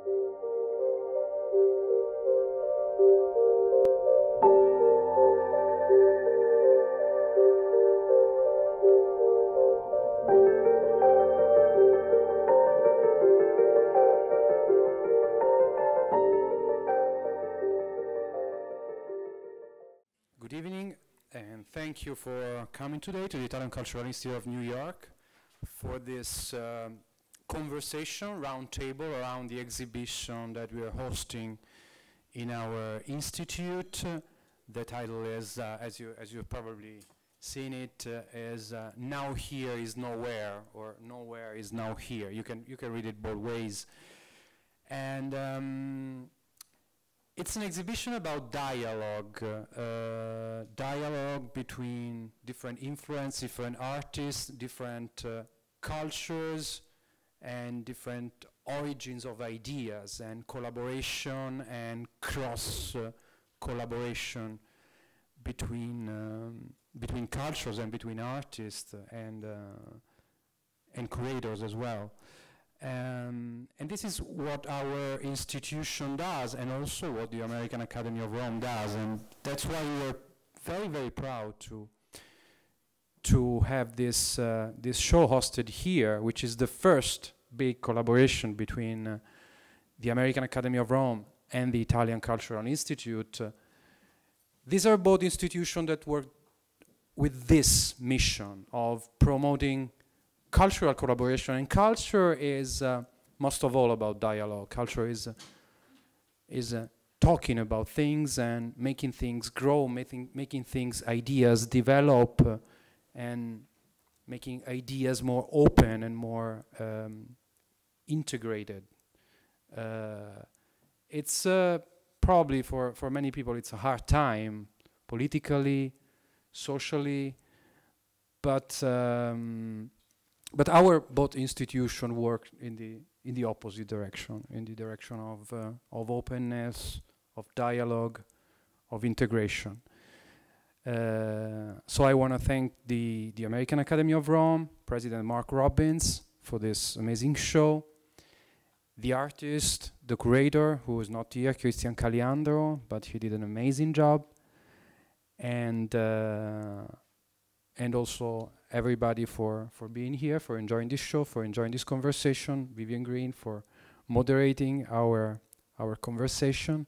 Good evening, and thank you for coming today to the Italian Cultural Institute of New York for this conversation roundtable around the exhibition that we are hosting in our institute. The title is, as you've probably seen it, is "Now Here is Nowhere," or "Nowhere is Now Here." You can read it both ways, and it's an exhibition about dialogue, dialogue between different influences, different artists, different cultures, and different origins of ideas, and collaboration and cross collaboration between cultures and between artists and curators as well. And this is what our institution does, and also what the American Academy of Rome does, and that's why we are very, very proud to have this this show hosted here, which is the first big collaboration between the American Academy of Rome and the Italian Cultural Institute. These are both institutions that work with this mission of promoting cultural collaboration, and culture is most of all about dialogue. Culture is talking about things and making things grow, making things, ideas develop, and making ideas more open and more integrated. It's probably for many people it's a hard time politically, socially, but our both institutions work in the opposite direction, in the direction of openness, of dialogue, of integration. So I want to thank the American Academy of Rome, President Mark Robbins, for this amazing show. The artist, the curator, who is not here, Christian Caliandro, but he did an amazing job, and also everybody for being here, for enjoying this show, for enjoying this conversation. Vivian Green for moderating our conversation.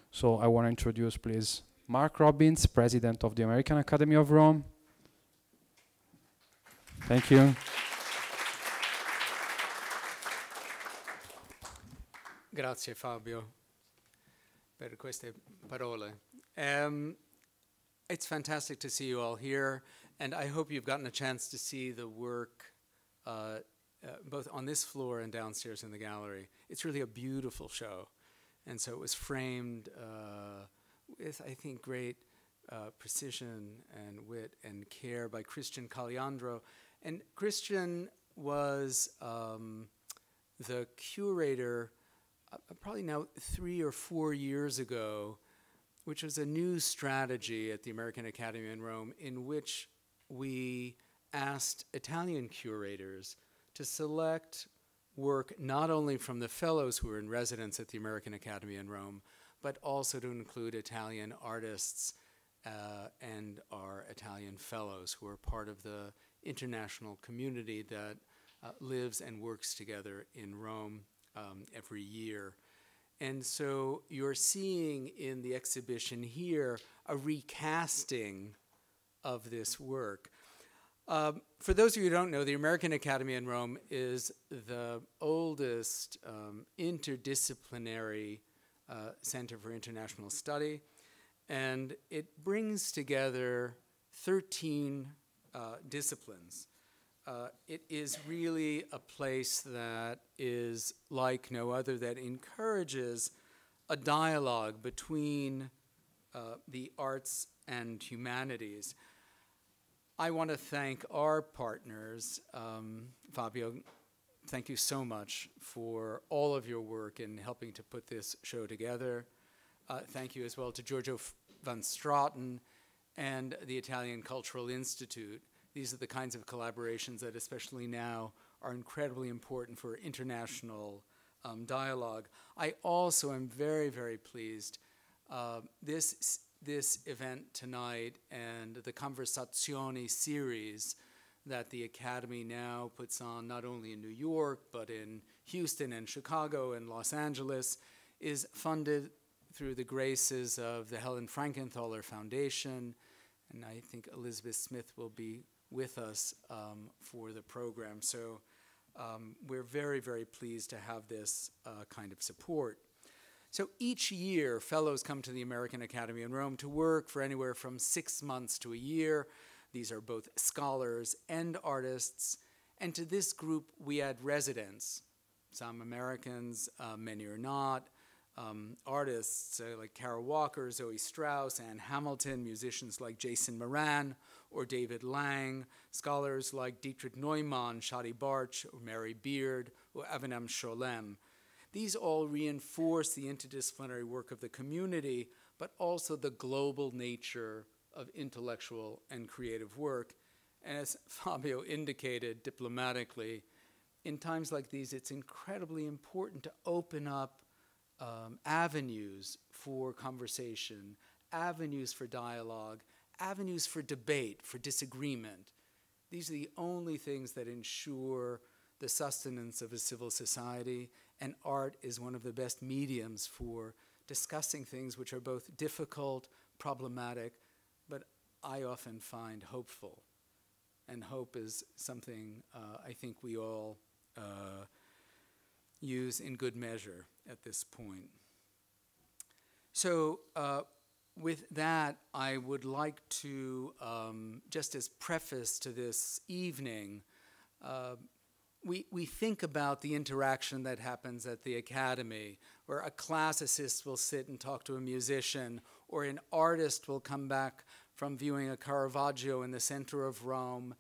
So I want to introduce, please, Mark Robbins, President of the American Academy of Rome. Thank you. Grazie Fabio per queste parole. It's fantastic to see you all here, and I hope you've gotten a chance to see the work both on this floor and downstairs in the gallery. It's really a beautiful show, and so it was framed with, I think, great precision and wit and care by Christian Caliandro. And Christian was the curator probably now 3 or 4 years ago, which was a new strategy at the American Academy in Rome, in which we asked Italian curators to select work not only from the fellows who were in residence at the American Academy in Rome, but also to include Italian artists and our Italian fellows who are part of the international community that lives and works together in Rome every year. And so you're seeing in the exhibition here a recasting of this work. For those of you who don't know, the American Academy in Rome is the oldest interdisciplinary center for international study, and it brings together 13 disciplines. It is really a place that is like no other, that encourages a dialogue between the arts and humanities. I want to thank our partners. Fabio, thank you so much for all of your work in helping to put this show together. Thank you as well to Giorgio van Straten and the Italian Cultural Institute. These are the kinds of collaborations that, especially now, are incredibly important for international dialogue. I also am very, very pleased. This event tonight and the Conversazioni series that the Academy now puts on, not only in New York, but in Houston and Chicago and Los Angeles, is funded through the graces of the Helen Frankenthaler Foundation. And I think Elizabeth Smith will be with us for the program. So we're very, very pleased to have this kind of support. So each year, fellows come to the American Academy in Rome to work for anywhere from 6 months to a year. These are both scholars and artists. And to this group, we add residents, some Americans, many are not, artists like Kara Walker, Zoe Strauss, Ann Hamilton, musicians like Jason Moran or David Lang, scholars like Dietrich Neumann, Shadi Bartsch, or Mary Beard, or Avanam Sholem. These all reinforce the interdisciplinary work of the community, but also the global nature of intellectual and creative work. And as Fabio indicated diplomatically, in times like these, it's incredibly important to open up avenues for conversation, avenues for dialogue, avenues for debate, for disagreement. These are the only things that ensure the sustenance of a civil society, and art is one of the best mediums for discussing things which are both difficult, problematic, but I often find hopeful. And hope is something I think we all use in good measure at this point. So with that, I would like to, just as preface to this evening, we think about the interaction that happens at the Academy, where a classicist will sit and talk to a musician, or an artist will come back from viewing a Caravaggio in the center of Rome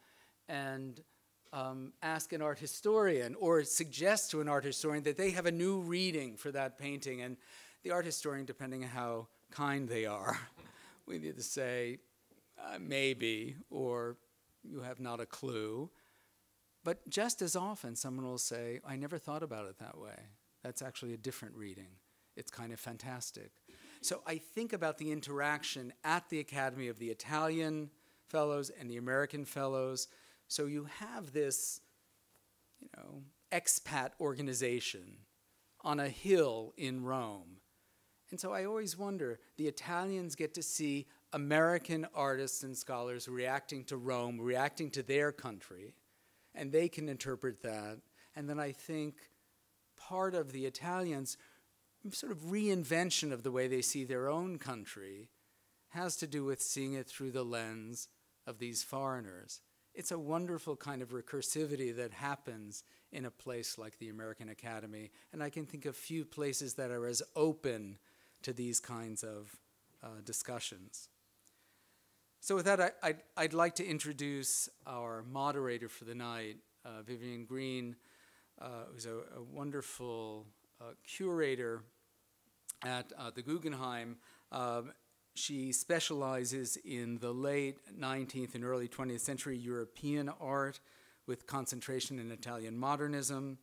and ask an art historian, or suggest to an art historian that they have a new reading for that painting. And the art historian, depending on how kind they are, we need to say, maybe, or you have not a clue. But just as often, someone will say, I never thought about it that way. That's actually a different reading. It's kind of fantastic. So I think about the interaction at the Academy of the Italian Fellows and the American Fellows. So you have this, expat organization on a hill in Rome. And so I always wonder, the Italians get to see American artists and scholars reacting to Rome, reacting to their country, and they can interpret that. And then I think part of the Italians' sort of reinvention of the way they see their own country has to do with seeing it through the lens of these foreigners. It's a wonderful kind of recursivity that happens in a place like the American Academy, and I can think of few places that are as open to these kinds of discussions. So with that, I'd like to introduce our moderator for the night, Vivian Green, who's a wonderful curator at the Guggenheim. She specializes in the late 19th and early 20th century European art with concentration in Italian modernism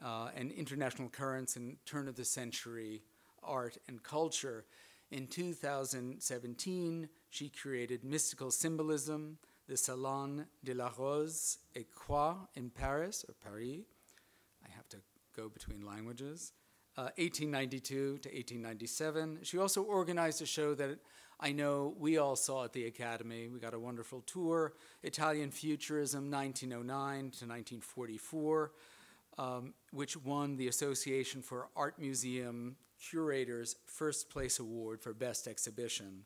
and international currents in turn-of-the-century art and culture. In 2017, she curated Mystical Symbolism, the Salon de la Rose et Croix in Paris, or Paris. I have to go between languages. 1892 to 1897. She also organized a show that I know we all saw at the Academy. We got a wonderful tour, Italian Futurism, 1909 to 1944, which won the Association for Art Museum Curators' First Place Award for Best Exhibition.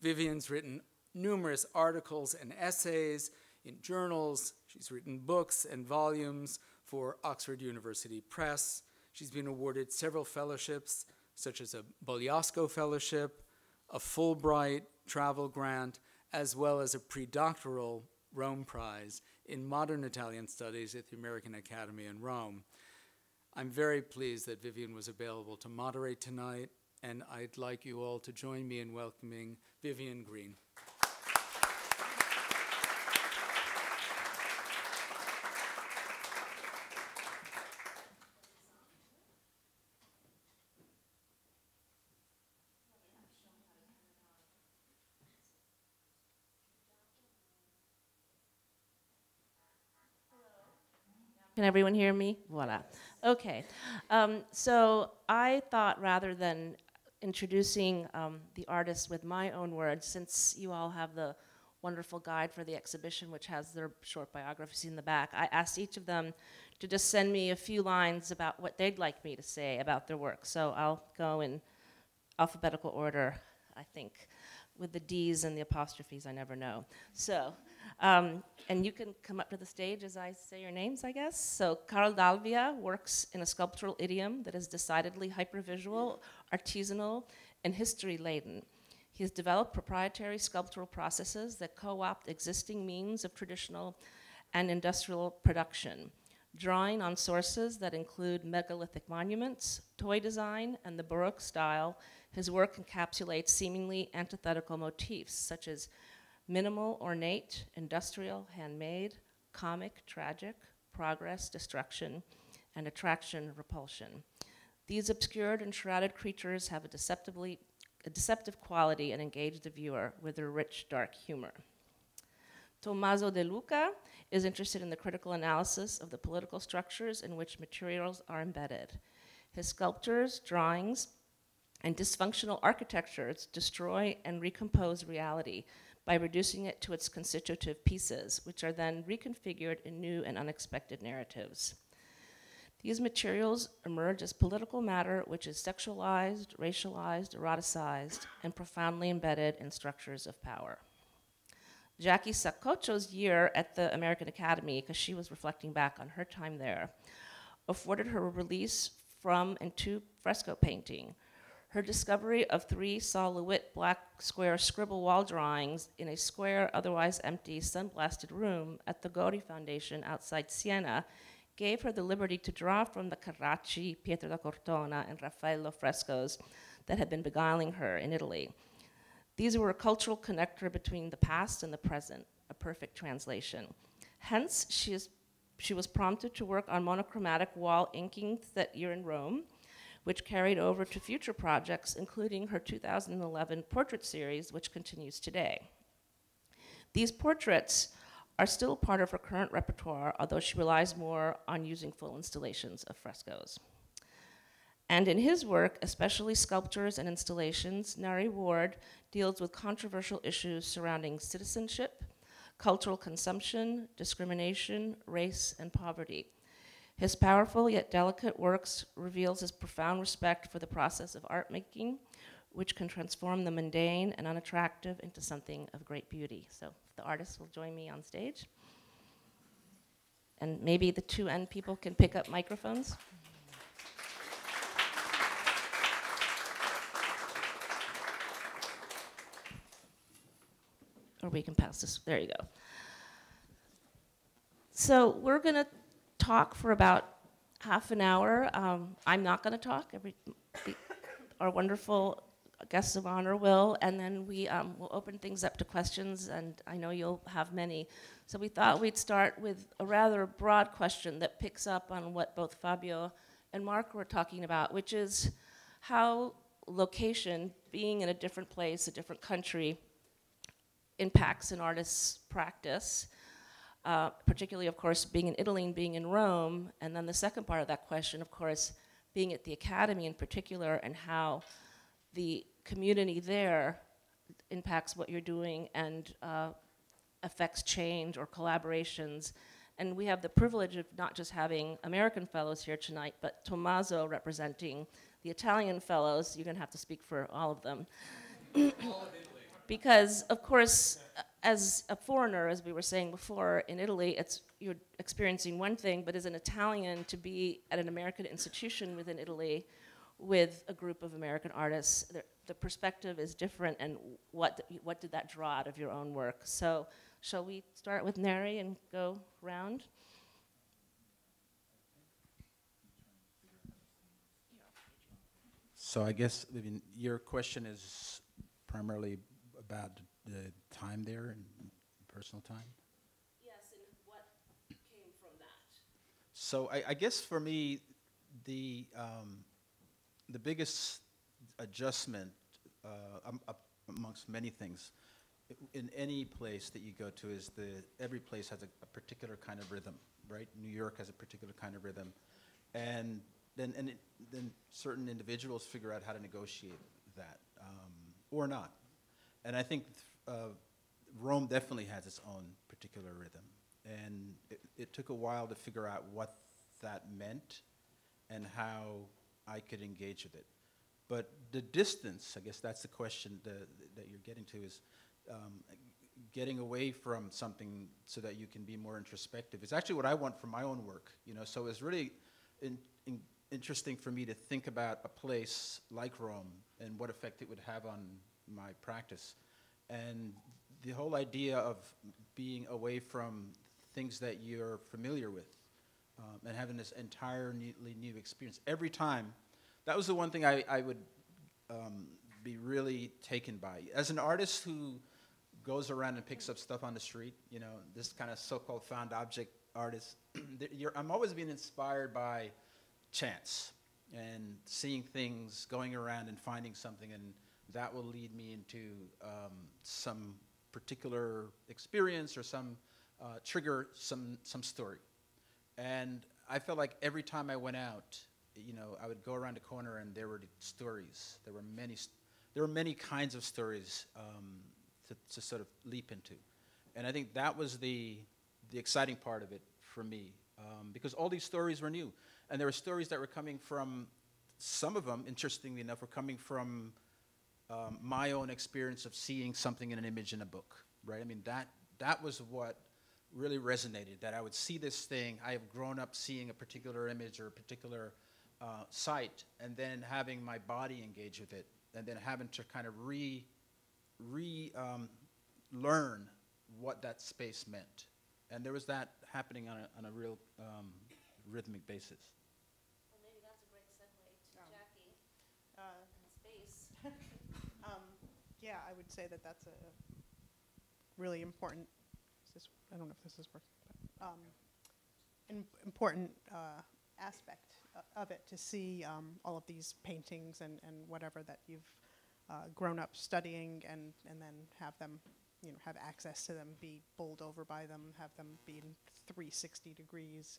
Vivian's written numerous articles and essays in journals. She's written books and volumes for Oxford University Press. She's been awarded several fellowships, such as a Bogliasco Fellowship, a Fulbright travel grant, as well as a predoctoral Rome Prize in Modern Italian Studies at the American Academy in Rome. I'm very pleased that Vivian was available to moderate tonight, and I'd like you all to join me in welcoming Vivian Green. Can everyone hear me? Voila. Okay. So I thought rather than introducing the artists with my own words, since you all have the wonderful guide for the exhibition, which has their short biographies in the back, I asked each of them to just send me a few lines about what they'd like me to say about their work. So I'll go in alphabetical order, I think, with the D's and the apostrophes, I never know. So, and you can come up to the stage as I say your names, I guess. So Carl Dalvia works in a sculptural idiom that is decidedly hypervisual, artisanal, and history-laden. He has developed proprietary sculptural processes that co-opt existing means of traditional and industrial production, drawing on sources that include megalithic monuments, toy design, and the Baroque style. His work encapsulates seemingly antithetical motifs such as minimal, ornate, industrial, handmade, comic, tragic, progress, destruction, and attraction, repulsion. These obscured and shrouded creatures have a deceptive quality and engage the viewer with their rich, dark humor. Tommaso De Luca is interested in the critical analysis of the political structures in which materials are embedded. His sculptures, drawings, and dysfunctional architectures destroy and recompose reality by reducing it to its constitutive pieces, which are then reconfigured in new and unexpected narratives. These materials emerge as political matter which is sexualized, racialized, eroticized, and profoundly embedded in structures of power. Jackie Saccoccio's year at the American Academy, because she was reflecting back on her time there, afforded her a release from and to fresco painting. Her discovery of 3 Sol-LeWitt black square scribble wall drawings in a square, otherwise empty, sun-blasted room at the Gori Foundation outside Siena gave her the liberty to draw from the Carracci, Pietro da Cortona, and Raffaello frescoes that had been beguiling her in Italy. These were a cultural connector between the past and the present, a perfect translation. Hence, she was prompted to work on monochromatic wall inking that year in Rome, which carried over to future projects, including her 2011 portrait series, which continues today. These portraits are still part of her current repertoire, although she relies more on using full installations of frescoes. And in his work, especially sculptures and installations, Nari Ward deals with controversial issues surrounding citizenship, cultural consumption, discrimination, race, and poverty. His powerful yet delicate works reveals his profound respect for the process of art making, which can transform the mundane and unattractive into something of great beauty. So the artists will join me on stage. And maybe the 2N people can pick up microphones. Or we can pass this, there you go. So we're gonna talk for about half an hour. I'm not gonna talk, our wonderful guests of honor will, and then we will open things up to questions, and I know you'll have many. So we thought we'd start with a rather broad question that picks up on what both Fabio and Mark were talking about, which is how location, being in a different place, a different country, impacts an artist's practice, particularly, of course, being in Italy and being in Rome, and then the second part of that question, of course, being at the Academy in particular, and how the community there impacts what you're doing and affects change or collaborations. And we have the privilege of not just having American fellows here tonight, but Tommaso representing the Italian fellows. You're gonna have to speak for all of them. Because, of course, as a foreigner, as we were saying before, in Italy, you're experiencing one thing, but as an Italian, to be at an American institution within Italy with a group of American artists, the perspective is different, and what did that draw out of your own work? So, shall we start with Neri and go round? So I guess, Vivian, your question is primarily about the time there and personal time? Yes, and what came from that? So I guess for me, the biggest adjustment amongst many things in any place that you go to is every place has a particular kind of rhythm. right? New York has a particular kind of rhythm, and then certain individuals figure out how to negotiate that, or not. And I think Rome definitely has its own particular rhythm, and it took a while to figure out what that meant and how I could engage with it. But the distance, I guess that's the question that you're getting to, is getting away from something so that you can be more introspective. It's actually what I want from my own work, you know. So it's really interesting for me to think about a place like Rome and what effect it would have on my practice. And the whole idea of being away from things that you're familiar with, and having this entirely new experience. Every time, that was the one thing I would be really taken by. As an artist who goes around and picks up stuff on the street, you know, this kind of so-called found object artist, I'm always being inspired by chance and seeing things, going around and finding something, and that will lead me into some particular experience or some trigger some story. And I felt like every time I went out, you know, I would go around the corner and there were stories. There were many kinds of stories to sort of leap into. And I think that was the exciting part of it for me, because all these stories were new. And there were stories that were coming from, some of them, interestingly enough, were coming from my own experience of seeing something in an image in a book, right? I mean, that was what really resonated, that I would see this thing. I have grown up seeing a particular image or a particular site, and then having my body engage with it, and then having to kind of learn what that space meant. And there was that happening on a real rhythmic basis. Well, maybe that's a great segue to Jackie and space. Yeah, I would say that that's a really important, I don't know if this is working, but important aspect of it, to see all of these paintings and whatever that you've grown up studying, and then have them, you know, have access to them, be bowled over by them, have them be in 360 degrees.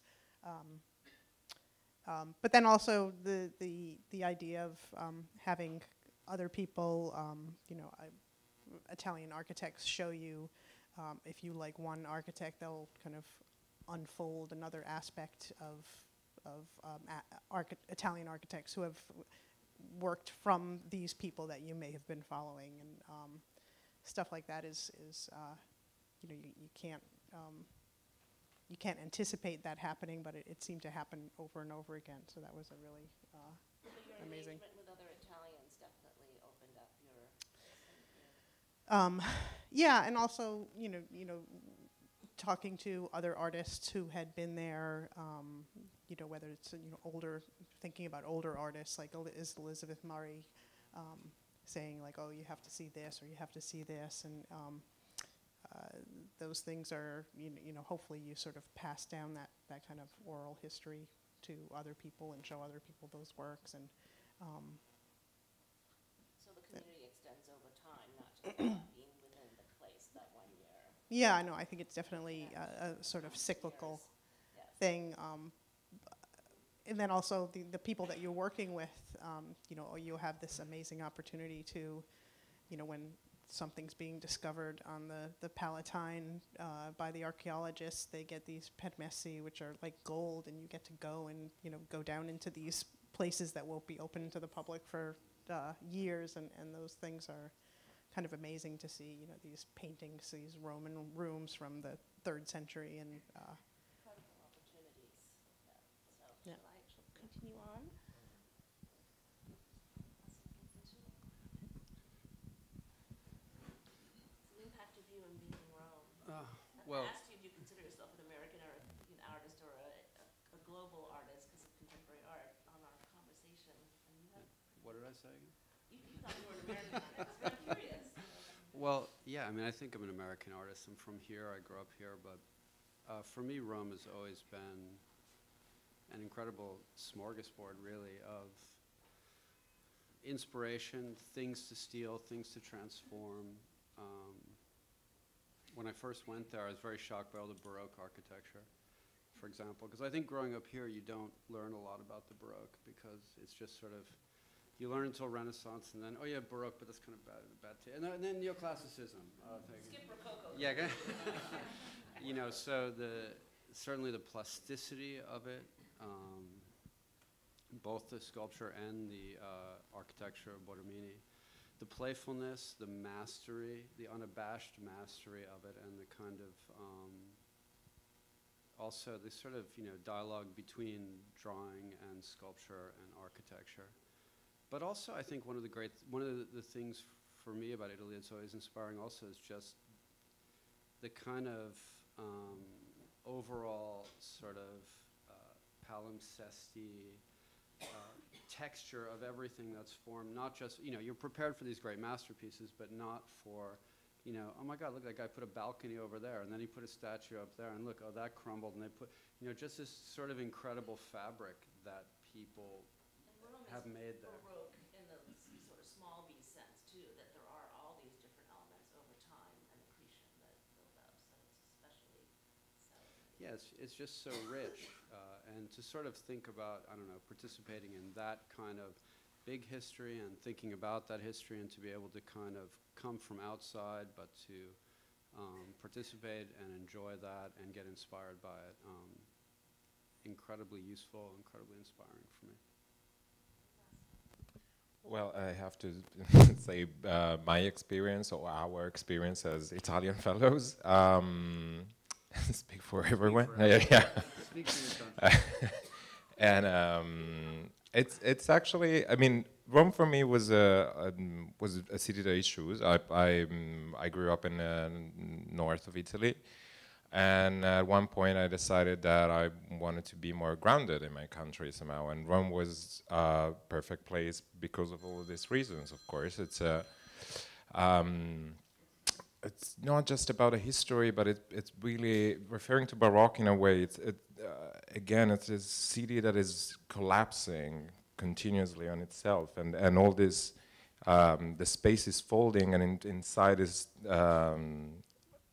But then also the idea of having other people, you know, Italian architects show you, if you like one architect, they'll kind of unfold another aspect of Italian architects who have worked from these people that you may have been following, and stuff like that is you know, you can't anticipate that happening, but it seemed to happen over and over again. So that was a really amazing. Engagement with other Italians definitely opened up your. Yeah, and also you know, talking to other artists who had been there, you know, whether it's, you know, thinking about older artists like Elizabeth Murray, saying like, oh, you have to see this, or you have to see this, and those things are, you know, hopefully you sort of pass down that kind of oral history to other people and show other people those works, and So the community extends over time, not just about being within the place that one year. yeah, I know. I think it's definitely a sort of cyclical Yes. thing. And then also the people that you're working with, you know, you have this amazing opportunity to, you know, when something's being discovered on the Palatine by the archaeologists, they get these permessi, which are like gold, and you get to go and, you know, go down into these places that won't be open to the public for years, and those things are kind of amazing to see, you know, these paintings, these Roman rooms from the 3rd century, and Incredible opportunities. So Yeah. shall I continue on? The impact of you and being in Rome. Well, I asked you if you consider yourself an American or an artist or a global artist because of contemporary art on our conversation, and you have. what did I say again? You thought you were an American artist. Very curious. Well, yeah, I mean, I think I'm an American artist. I'm from here. I grew up here. But for me, Rome has always been an incredible smorgasbord, really, of inspiration, things to steal, things to transform. When I first went there, I was very shocked by all the Baroque architecture. for example, because I think growing up here you don't learn a lot about the Baroque because it's just sort of, you learn until Renaissance and then, oh yeah, Baroque, but that's kind of bad and then neoclassicism. Skip Rococo. Yeah, you know, so certainly the plasticity of it, both the sculpture and the architecture of Borromini, the playfulness, the mastery, the unabashed mastery of it, and the kind of also the sort of, you know, dialogue between drawing and sculpture and architecture. But also, I think one of the things for me about Italy that's always inspiring also is just the kind of overall sort of palimpsesty texture of everything that's formed, not just, you know, you're prepared for these great masterpieces, but not for, you know, oh my God, look, that guy put a balcony over there, and then he put a statue up there, and look, oh, that crumbled, and they put, you know, just this sort of incredible fabric that people have made there. Baroque in the sort of small b sense too, that there are all these different elements over time and accretion that build up, so it's especially so. Yeah, it's just so rich, and to sort of think about, I don't know, participating in that kind of big history and thinking about that history, and to be able to kind of come from outside, but to participate and enjoy that and get inspired by it, incredibly useful, incredibly inspiring for me. Well, I have to say my experience or our experience as Italian fellows. Speak for everyone. Yeah. Speak for your country. And it's actually, I mean, Rome for me was a city that I chose. I grew up in north of Italy, and at one point I decided that I wanted to be more grounded in my country somehow, and Rome was a perfect place because of all of these reasons. Of course, it's not just about a history, but it's really referring to Baroque in a way. Again, it's a city that is collapsing continuously on itself, and all this, the space is folding, and inside is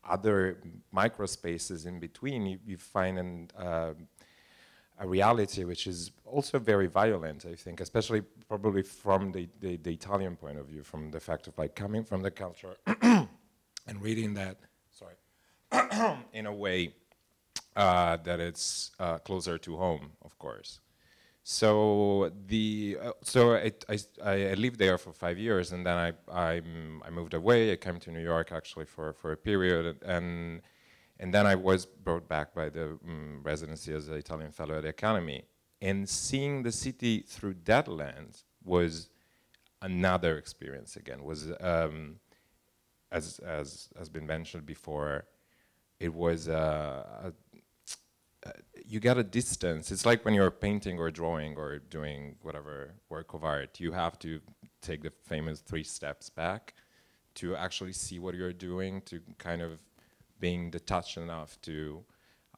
other micro spaces in between. You find a reality which is also very violent, I think, especially probably from the Italian point of view, from the fact of like coming from the culture and reading that, in a way that it's closer to home, of course. So I lived there for 5 years, and then I moved away. I came to New York actually for a period, and then I was brought back by the residency as an Italian fellow at the Academy. And seeing the city through that lens was another experience again. Was as has been mentioned before, it was you get a distance. It's like when you're painting or drawing or doing whatever work of art, you have to take the famous 3 steps back to actually see what you're doing, to kind of being detached enough to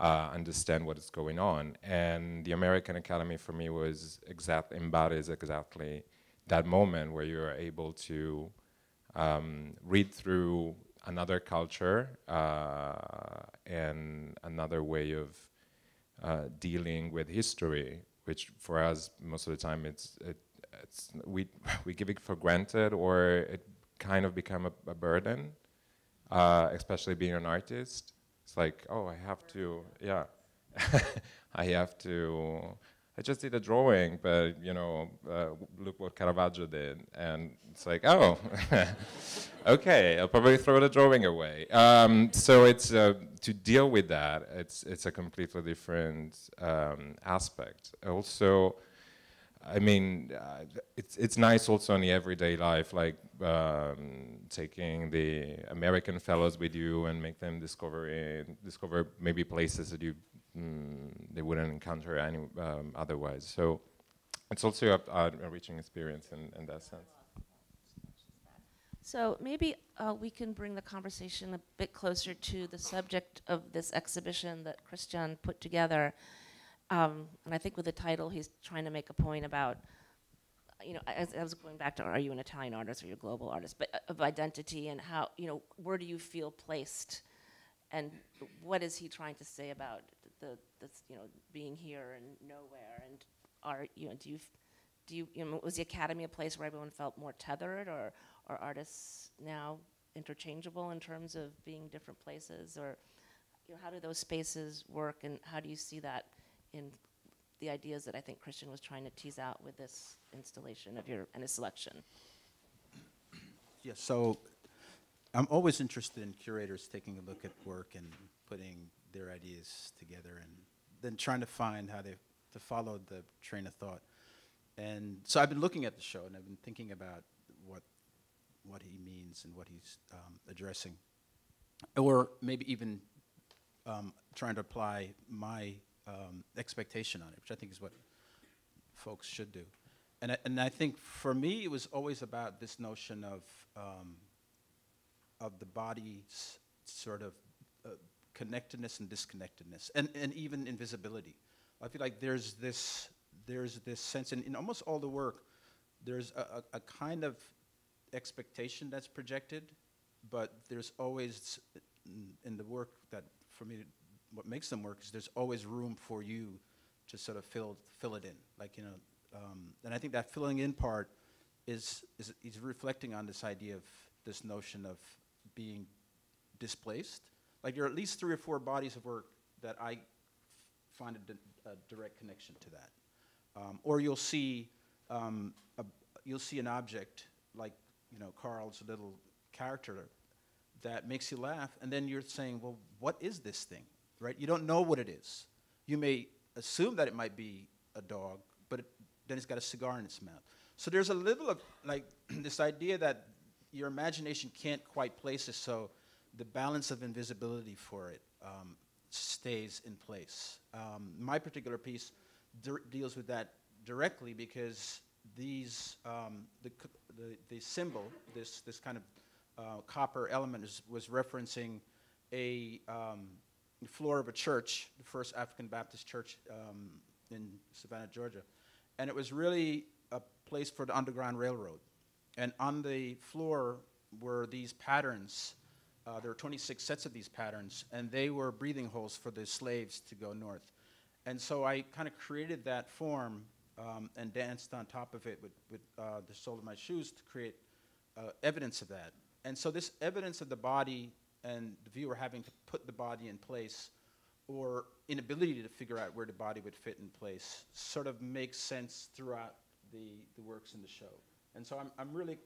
understand what is going on. And the American Academy for me was embodies exactly that moment where you're able to read through another culture and another way of dealing with history, which for us most of the time we give it for granted, or it kind of become a burden, especially being an artist. It's like, oh, I have to, yeah, I just did a drawing, but you know, look what Caravaggio did, and it's like, oh, okay, I'll probably throw the drawing away. So it's to deal with that. It's a completely different aspect. Also, I mean, it's nice also in the everyday life, like taking the American fellows with you and make them discover maybe places that they wouldn't encounter otherwise. So it's also a enriching experience in that sense. So maybe we can bring the conversation a bit closer to the subject of this exhibition that Christian put together. And I think with the title, he's trying to make a point about, you know, I was going back to, are you an Italian artist or you're a global artist, but of identity and how, you know, where do you feel placed? And what is he trying to say about being here and nowhere, and was the Academy a place where everyone felt more tethered, or are artists now interchangeable in terms of being different places, or how do those spaces work, and how do you see that in the ideas that I think Christian was trying to tease out with this installation of and his selection? Yeah, so I'm always interested in curators taking a look at work and putting their ideas together and then trying to find how to follow the train of thought. And so I've been looking at the show and I've been thinking about what he means and what he's addressing, or maybe even trying to apply my expectation on it, which I think is what folks should do. And I think for me it was always about this notion of the body's sort of connectedness and disconnectedness, and even invisibility. I feel like there's this sense in almost all the work, there's a kind of expectation that's projected, but there's always, in the work that, for me, what makes them work is there's always room for you to sort of fill it in. Like, and I think that filling in part is reflecting on this idea of this notion of being displaced. Like, there are at least 3 or 4 bodies of work that I find a direct connection to that. Or you'll see an object like, Carl's little character that makes you laugh, and then you're saying, well, what is this thing, right? You don't know what it is. You may assume that it might be a dog, but then it's got a cigar in its mouth. So there's a little of, like, this idea that your imagination can't quite place it, so the balance of invisibility for it stays in place. My particular piece deals with that directly because these the symbol, this kind of copper element was referencing a floor of a church, the first African Baptist church in Savannah, Georgia, and it was really a place for the Underground Railroad. And on the floor were these patterns. There were 26 sets of these patterns, and they were breathing holes for the slaves to go north. And so I kind of created that form and danced on top of it with the sole of my shoes to create evidence of that. And so this evidence of the body and the viewer having to put the body in place, or inability to figure out where the body would fit in place, sort of makes sense throughout the works in the show. And so I'm really,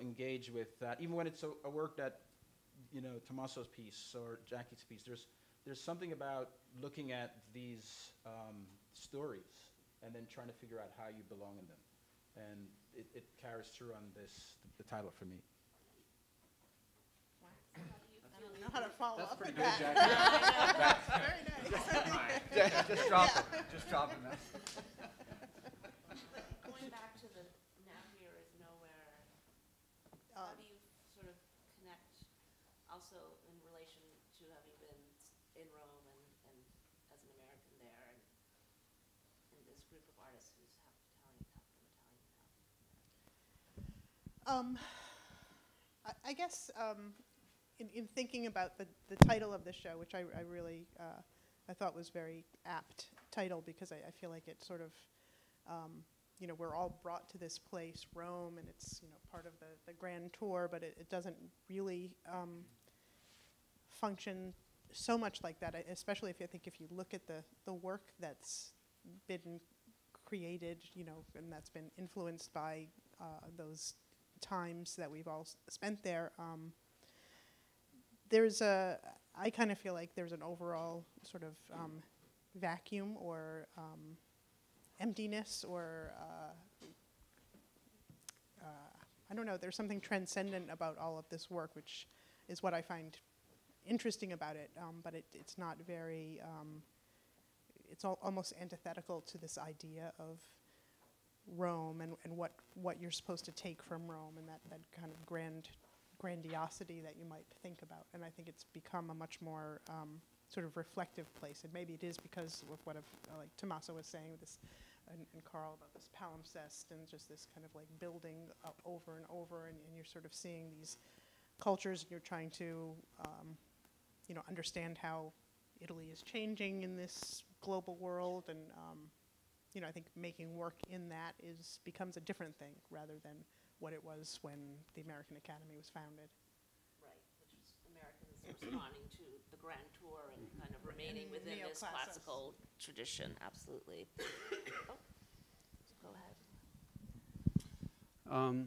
engaged with that. Even when it's a work that, Tommaso's piece or Jackie's piece, there's something about looking at these stories and then trying to figure out how you belong in them. And it carries through on the title for me. I don't know how to follow That's up pretty with good, that. Jackie. Very nice. Just drop it. Just dropping that. Going back to the now here is nowhere, how do you sort of connect also in relation to having been in Rome and as an American there, and this group of artists who's half Italian, half from Italian, half? I guess in thinking about the title of the show, which I really I thought was very apt title, because I feel like it sort of we're all brought to this place, Rome, and it's part of the grand tour, but it doesn't really function so much like that, especially if you look at the work that's been created, and that's been influenced by those times that we've all spent there. I kind of feel like there's an overall sort of vacuum or emptiness, or I don't know, there's something transcendent about all of this work, which is what I find interesting about it, but it's not very, it's almost antithetical to this idea of Rome and what you're supposed to take from Rome, and that kind of grandiosity that you might think about. And I think it's become a much more sort of reflective place, and maybe it is because of what like Tommaso was saying, this and Carl, about this palimpsest and just this kind of like building up over and over, and you're sort of seeing these cultures, and you're trying to understand how Italy is changing in this global world, and you know, I think making work in that becomes a different thing rather than what it was when the American Academy was founded. Right, which is Americans responding to the Grand Tour and kind of remaining And within this neoclassics. classical tradition, absolutely. Oh, go ahead.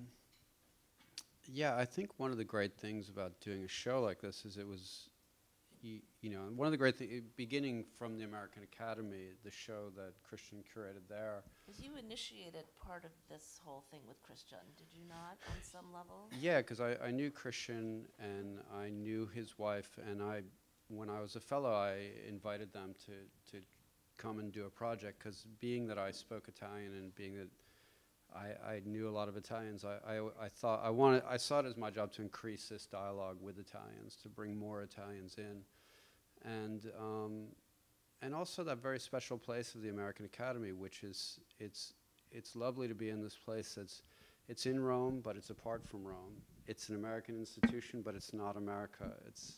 Yeah, I think one of the great things about doing a show like this is it was, you know, one of the great things, beginning from the American Academy, the show that Christian curated there. Because you initiated part of this whole thing with Christian, did you not, on some level? Yeah, because I knew Christian and I knew his wife, and when I was a fellow, I invited them to come and do a project, because being that I spoke Italian and being that I knew a lot of Italians, I saw it as my job to increase this dialogue with Italians, to bring more Italians in. And also that very special place of the American Academy, which is, it's lovely to be in this place it's in Rome, but it's apart from Rome. It's an American institution, but it's not America. It's,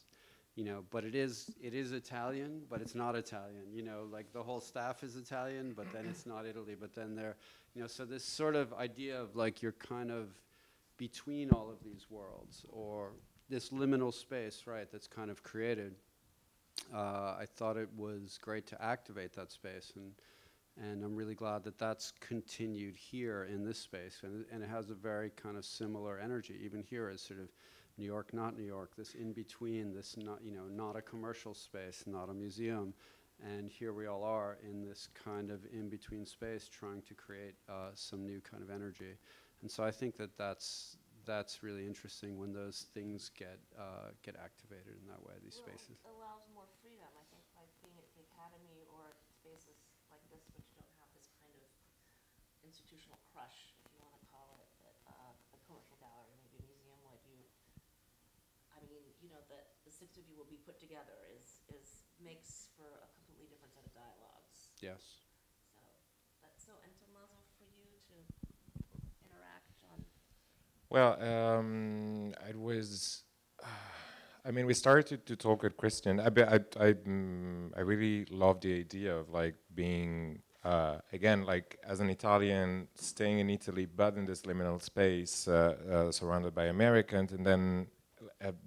you know, but it is Italian, but it's not Italian. You know, like the whole staff is Italian, but then it's not Italy. But then they're, you know, so this sort of idea of like you're kind of between all of these worlds, or this liminal space, right, that's kind of created. I thought it was great to activate that space, and I'm really glad that that's continued here in this space, and it has a very kind of similar energy. Even here is sort of New York, not New York, this in between, this not, you know, not a commercial space, not a museum, and here we all are in this kind of in between space, trying to create some new kind of energy. And so I think that that's really interesting when those things get activated in that way, these spaces. It allows more freedom, I think, by being at the academy or at spaces like this, which don't have this kind of institutional crush, if you want to call it, that a commercial gallery, maybe a museum would. I mean, you know, the six of you will be put together makes for a completely different set of dialogues. Yes. And Tommaso, for you to interact on. Well, it was. I mean, we started to talk with Christian. I really love the idea of like being again, like as an Italian, staying in Italy, but in this liminal space, surrounded by Americans, and then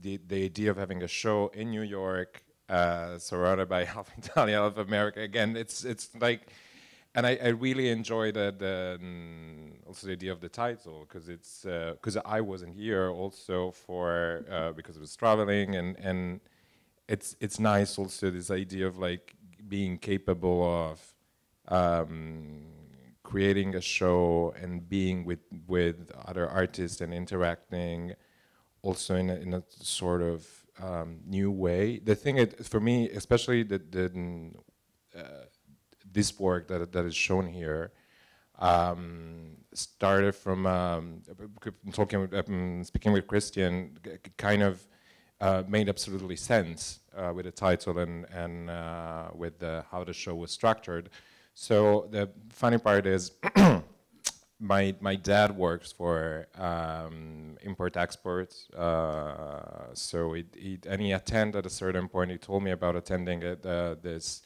the idea of having a show in New York, surrounded by half Italian, half America. Again, it's like. And I really enjoyed also the idea of the title, because it's because I wasn't here also for because I was traveling, and it's nice also this idea of like being capable of creating a show and being with other artists and interacting also in a sort of new way. The thing for me, especially this work that is shown here started from speaking with Christian, kind of made absolutely sense with the title and with how the show was structured. So the funny part is my dad works for import-export, so he attended at a certain point. He told me about attending this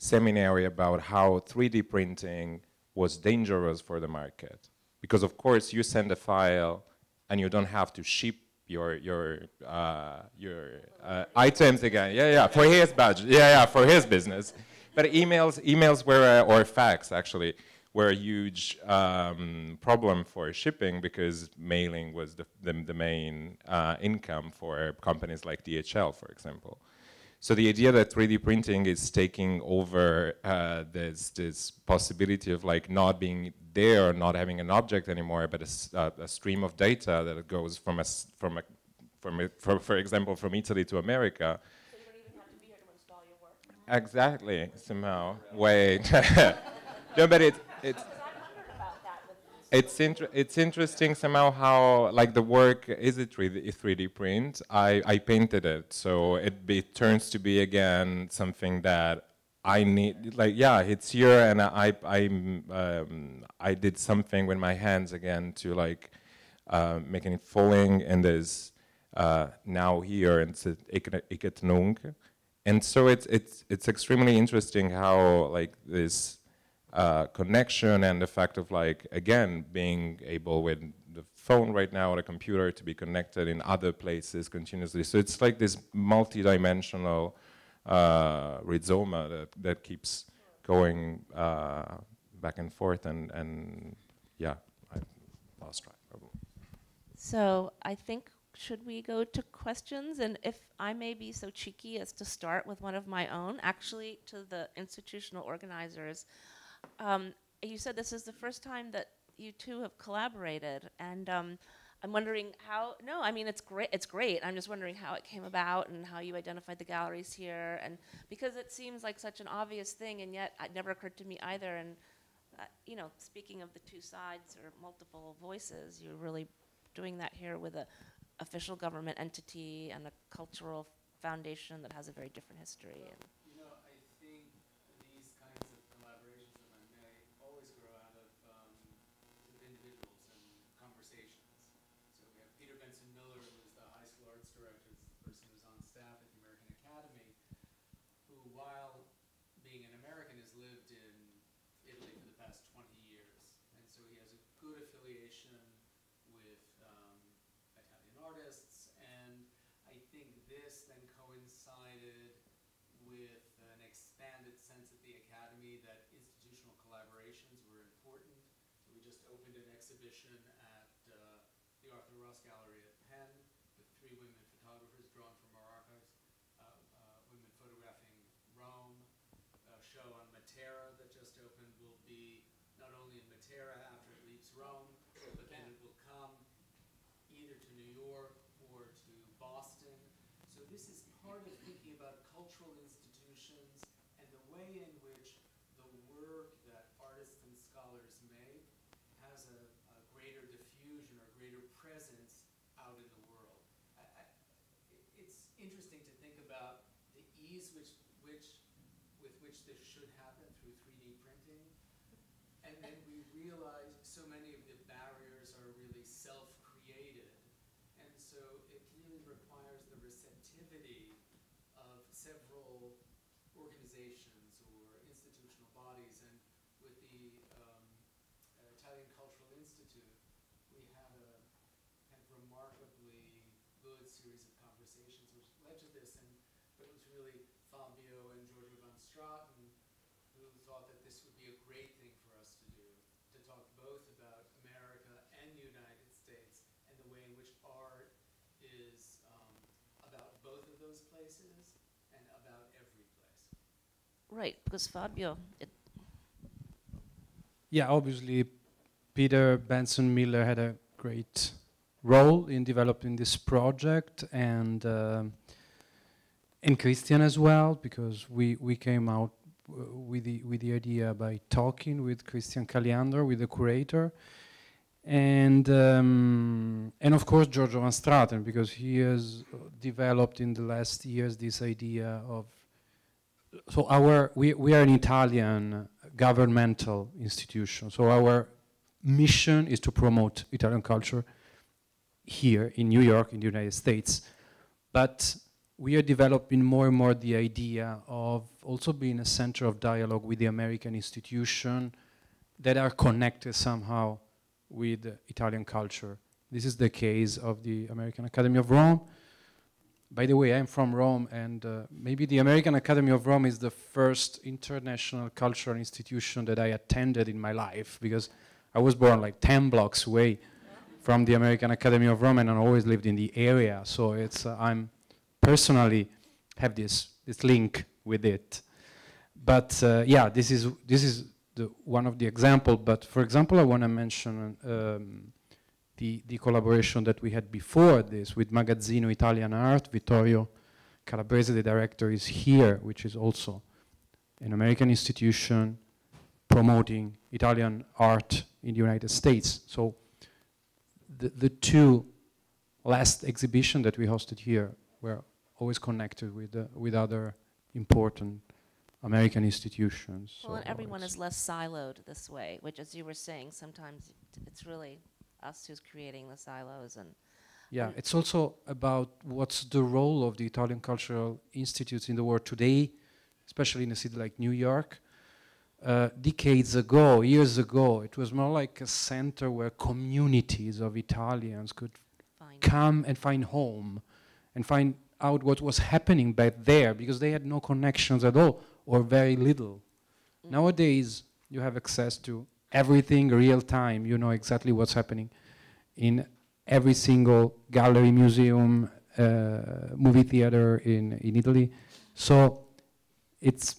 seminary about how 3D printing was dangerous for the market, because of course you send a file and you don't have to ship your items again. Yeah, for his budget. Yeah, for his business. But emails were or fax actually were a huge problem for shipping, because mailing was the main income for companies like DHL, for example. So the idea that 3D printing is taking over this possibility of like not being there, or not having an object anymore, but a stream of data that goes for example, from Italy to America. So you don't even have to be here to install your work? Exactly, somehow. Wait. No, but it's interesting somehow how like the work is a 3D print. I painted it, so it turns to be again something that I need. Like, yeah, it's here, and I did something with my hands again to like making it falling in this now here, and it's Iketnung, And so it's extremely interesting how like this connection and the fact of like, again, being able with the phone right now or a computer to be connected in other places continuously. So it's like this multi-dimensional rhizoma that keeps going back and forth, and yeah, I lost track. So I think, should we go to questions? And if I may be so cheeky as to start with one of my own, actually to the institutional organizers. You said this is the first time that you two have collaborated, and I'm wondering how, no, I mean, it's great. I'm just wondering how it came about and how you identified the galleries here, and because it seems like such an obvious thing, and yet it never occurred to me either. And you know, speaking of the two sides or multiple voices, you're really doing that here with a official government entity and a cultural foundation that has a very different history. And you know, I think these kinds of collaborations, if I may, always grow out of sort of individuals and conversations. So we have Peter Benson Miller, who's the high school arts director, is the person who's on staff at the American Academy, who, while being an American, has lived in Italy for the past 20 years. And so he has a good affiliation with Italian artists, and I think this then coincided with an expanded sense at the Academy that institutional collaborations were important. So we just opened an exhibition at the Arthur Ross Gallery at Penn with 3 women photographers drawn from our archives, women photographing Rome. A show on Matera that just opened will be not only in Matera after it leaves Rome, but then it will come either to New York or to Boston. So this is part of thinking about cultural institutions and the way in which the work that artists and scholars make has a greater diffusion or greater presence out in the world. It's interesting to think about the ease with which this should happen through 3D printing. And then we realize so many of the barriers are really self-created. And so it really requires the receptivity of several organizations or institutional bodies. And with the Italian Cultural Institute, we had a kind of remarkably good series of conversations which led to this. But it was really Fabio and Giorgio van Straten who thought that this would be a great thing for us to do, to talk both about America and the United States and the way in which art is about both of those places and about every place. right, because Fabio, Yeah, obviously, Peter Benson Miller had a great role in developing this project, and Christian as well, because we came out with the idea by talking with Christian Caliandro, with the curator, and of course Giorgio van Straten, because he has developed in the last years this idea of, so we are an Italian governmental institution, so our mission is to promote Italian culture here in New York, in the United States, but we are developing more and more the idea of also being a center of dialogue with the American institutions that are connected somehow with Italian culture. This is the case of the American Academy of Rome. By the way, I'm from Rome, and maybe the American Academy of Rome is the first international cultural institution that I attended in my life, because I was born like 10 blocks away from the American Academy of Rome, and I always lived in the area. So it's I'm personally have this link with it. But yeah, this is one of the example. But for example, I want to mention the collaboration that we had before this with Magazzino Italian Art. Vittorio Calabrese, the director, is here, which is also an American institution promoting Italian art in the United States. So the two last exhibitions that we hosted here were always connected with other important American institutions. well, and So everyone it's- is less siloed this way, which, as you were saying, sometimes it's really us who's creating the silos. And Yeah, And it's also about what's the role of the Italian cultural institutes in the world today, especially in a city like New York. Decades ago, years ago, it was more like a center where communities of Italians could fine. come and find home and find out what was happening back there because they had no connections at all or very little. Nowadays, you have access to everything real time. You know exactly what's happening in every single gallery, museum, movie theater in Italy. So it's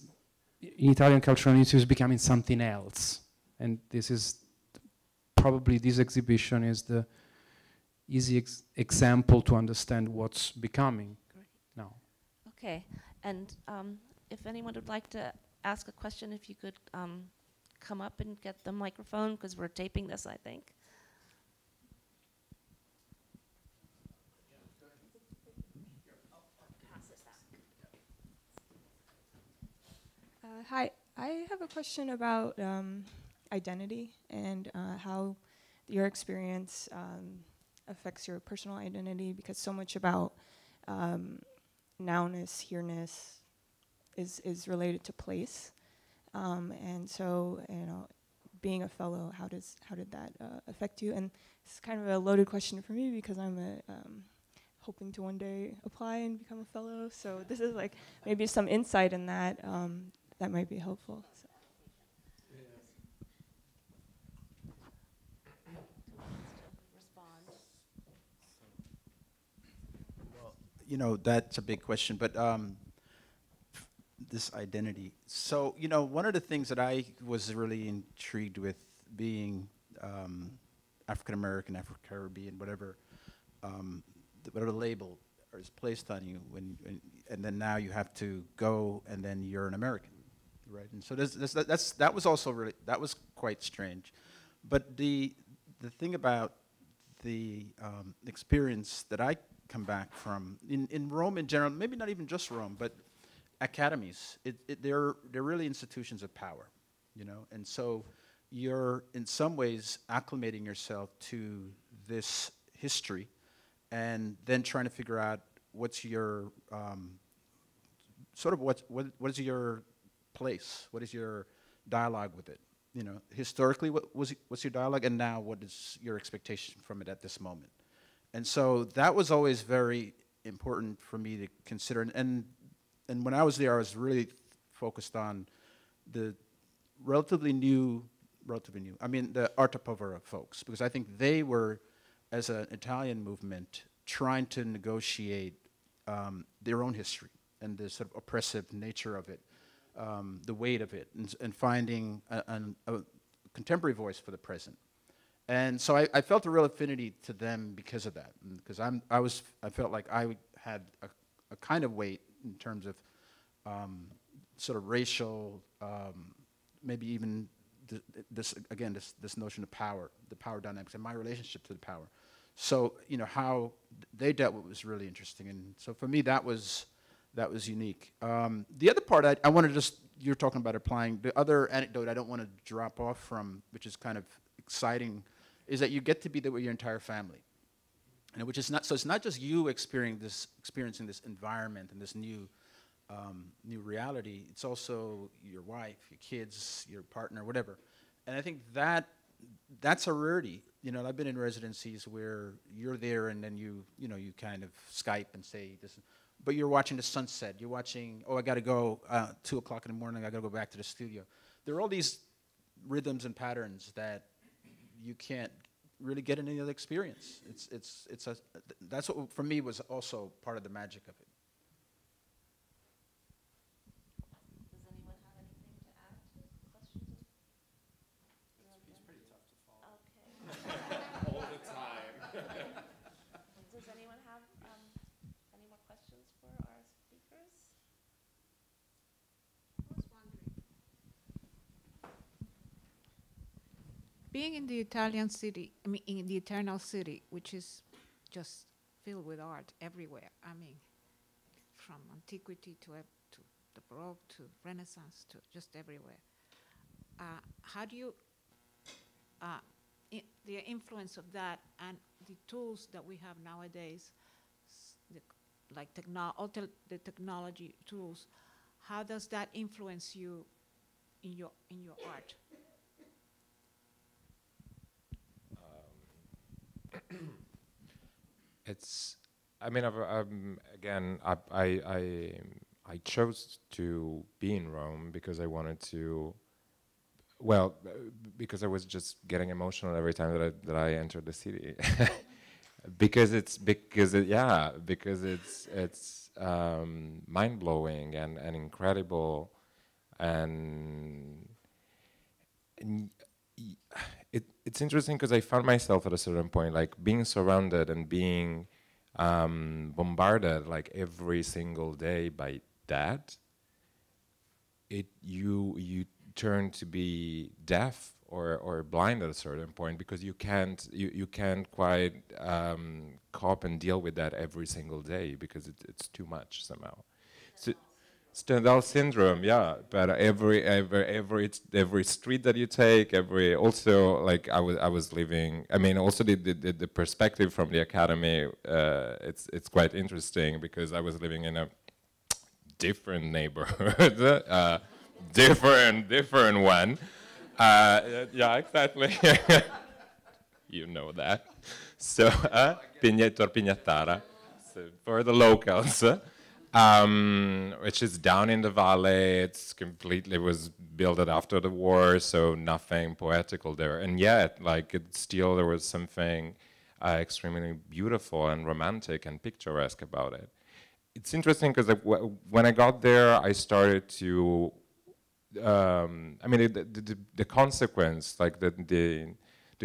Italian Cultural Institute is becoming something else. And this is probably this exhibition is the easy example to understand what's becoming now. Okay, and if anyone would like to ask a question, if you could come up and get the microphone, because we're taping this, I think. Hi, I have a question about identity and how your experience affects your personal identity, because so much about nowness, here-ness is related to place. And so, you know, being a fellow, how did that affect you? And it's kind of a loaded question for me because I'm hoping to one day apply and become a fellow. So this is like maybe some insight in that that might be helpful. So. You know, that's a big question, but this identity. So, you know, one of the things that I was really intrigued with being African American, Afro-Caribbean, whatever the label is placed on you, and then now you have to go, and then you're an American, right? And so that was also really, that was quite strange. But the thing about the experience that I come back from in Rome in general, maybe not even just Rome, but academies, they're really institutions of power, you know, and so you're in some ways acclimating yourself to this history, and then trying to figure out what's your sort of what is your place, what is your dialogue with it, you know, historically what's your dialogue, and now what is your expectation from it at this moment. And so that was always very important for me to consider. And when I was there, I was really focused on the relatively new, I mean, the Arte Povera folks, because I think they were, as an Italian movement, trying to negotiate their own history and the sort of oppressive nature of it, the weight of it, and finding a contemporary voice for the present. And so I felt a real affinity to them because of that, because I felt like I had a kind of weight in terms of sort of racial, maybe even this notion of power, the power dynamics, and my relationship to the power. So, you know, how they dealt with was really interesting, and so for me that was unique. The other part I want to just, you're talking about applying, the other anecdote I don't want to drop off from, which is kind of exciting, is that you get to be there with your entire family, and which is not, so it's not just you experiencing this environment and this new reality. It's also your wife, your kids, your partner, whatever. And I think that's a rarity. You know, I've been in residencies where you're there and then you kind of Skype and say this, but you're watching the sunset. You're watching, oh, I got to go 2 o'clock in the morning. I got to go back to the studio. There are all these rhythms and patterns that you can't really get in any other experience. That's what for me was also part of the magic of it. Does anyone have anything to add to questions? It's pretty tough to follow. Okay. All the time. Does anyone have any more questions for our speakers? I was wondering, being in the Italian city, I mean, in the Eternal City, which is just filled with art everywhere. I mean, from antiquity to the Baroque to Renaissance to just everywhere. How do you the influence of that and the tools that we have nowadays, like the technology tools, how does that influence you in your art? It's, I mean, again, I chose to be in Rome because I wanted to, well, because I was just getting emotional every time that I entered the city. because it's mind blowing and incredible, and it's interesting because I found myself at a certain point like being surrounded and being bombarded like every single day by that. You turn to be deaf or blind at a certain point because you can't quite cope and deal with that every single day because it's too much somehow. So, Stendhal syndrome, yeah. But every street that you take, also like I was living. I mean, also the perspective from the academy. It's quite interesting because I was living in a different neighborhood, different one. Yeah, exactly. You know that. So Pignatara, so for the locals. Which is down in the valley. It's completely was built after the war, so nothing poetical there. And yet, like, there was something extremely beautiful and romantic and picturesque about it. It's interesting because when I got there, I started to. I mean, the consequence, like the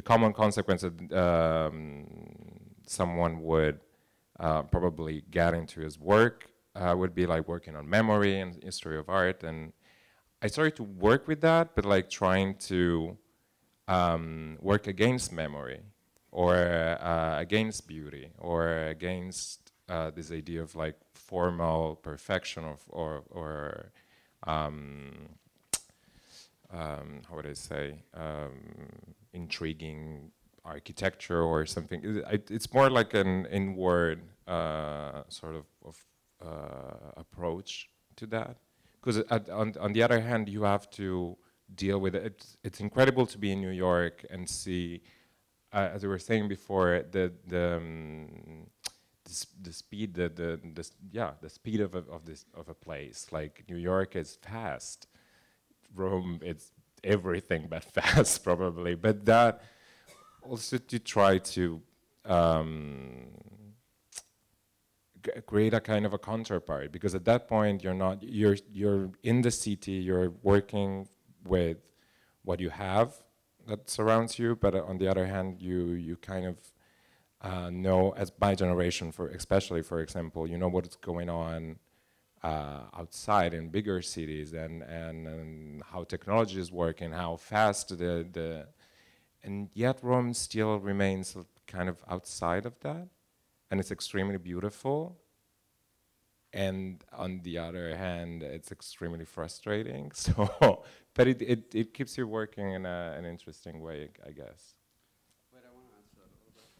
common consequence that someone would probably get into his work. Would be like working on memory and history of art, and I started to work with that, but like trying to work against memory, or against beauty, or against this idea of like formal perfection or how would I say, intriguing architecture or something. It's more like an inward sort of approach to that, because on the other hand you have to deal with it. It's incredible to be in New York and see, as we were saying before, the speed, the speed of a place. Like New York is fast, Rome it's everything but fast probably, but that also to try to create a kind of a counterpart, because at that point you're in the city, you're working with what you have that surrounds you, but on the other hand you kind of know, as my generation, especially for example, you know what's going on outside in bigger cities, and how technology is working, how fast and yet Rome still remains kind of outside of that. And it's extremely beautiful, and on the other hand, it's extremely frustrating. So, but it keeps you working in an interesting way, I guess. Wait, I want to answer that a little bit.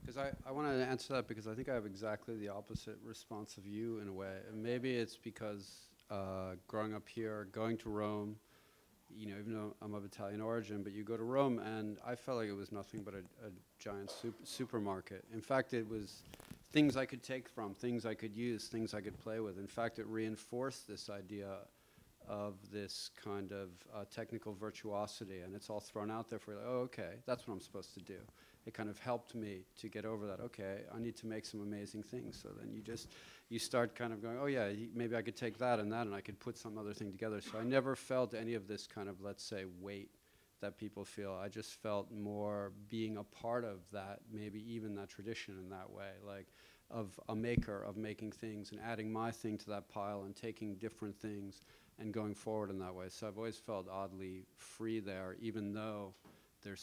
Because I want to answer that because I think I have exactly the opposite response of you in a way. And maybe it's because growing up here, going to Rome, you know, even though I'm of Italian origin, but you go to Rome, and I felt like it was nothing but a giant supermarket. In fact, it was things I could take from, things I could use, things I could play with. In fact, it reinforced this idea of this kind of technical virtuosity, and it's all thrown out there for, like, oh, okay, that's what I'm supposed to do. It kind of helped me to get over that. Okay, I need to make some amazing things. So then you start kind of going, oh yeah, maybe I could take that, and I could put some other thing together. So I never felt any of this kind of, let's say, weight that people feel. I just felt more being a part of that, maybe even that tradition in that way, like of a maker, of making things and adding my thing to that pile and taking different things and going forward in that way. So I've always felt oddly free there, even though there's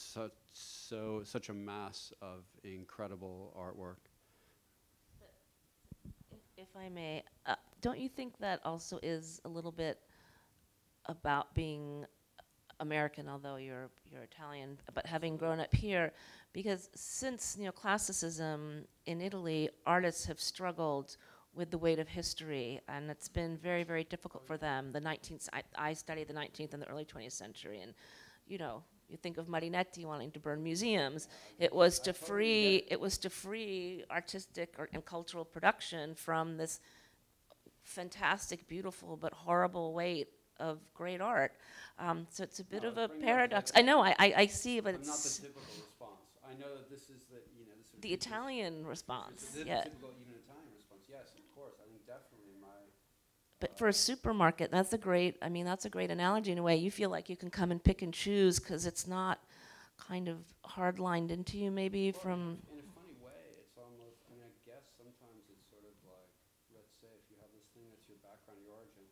such a mass of incredible artwork. If I may, don't you think that also is a little bit about being American, although you're Italian, but having grown up here, because since neoclassicism in Italy, artists have struggled with the weight of history, and it's been very, very difficult for them. The 19th, I studied the 19th and the early 20th century, and you think of Marinetti wanting to burn museums. It was to free artistic and cultural production from this fantastic, beautiful, but horrible weight of great art. So it's a bit of a paradox. I know, I see, but Not it's the typical response. I know that this is the, this is the Italian response. the Yeah. typical even Italian response. Yes, of course. I think definitely But for a supermarket, that's a great analogy in a way. You feel like you can come and pick and choose because it's not kind of hard-lined into you maybe from... In a funny way, it's almost, I guess sometimes it's sort of like, let's say if you have this thing that's your background, your origin,